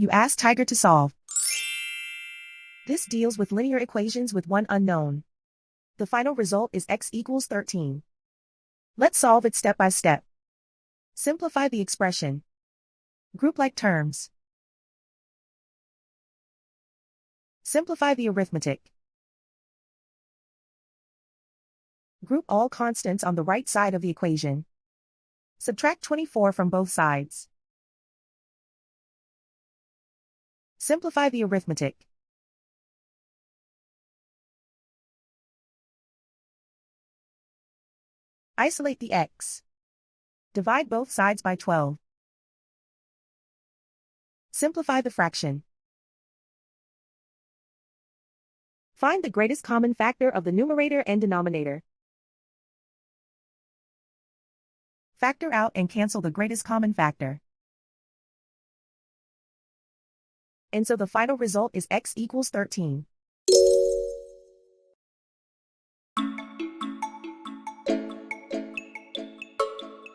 You ask Tiger to solve. This deals with linear equations with one unknown. The final result is x equals 13. Let's solve it step by step. Simplify the expression. Group like terms. Simplify the arithmetic. Group all constants on the right side of the equation. Subtract 24 from both sides. Simplify the arithmetic. Isolate the x. Divide both sides by 12. Simplify the fraction. Find the greatest common factor of the numerator and denominator. Factor out and cancel the greatest common factor. And so the final result is x equals 13.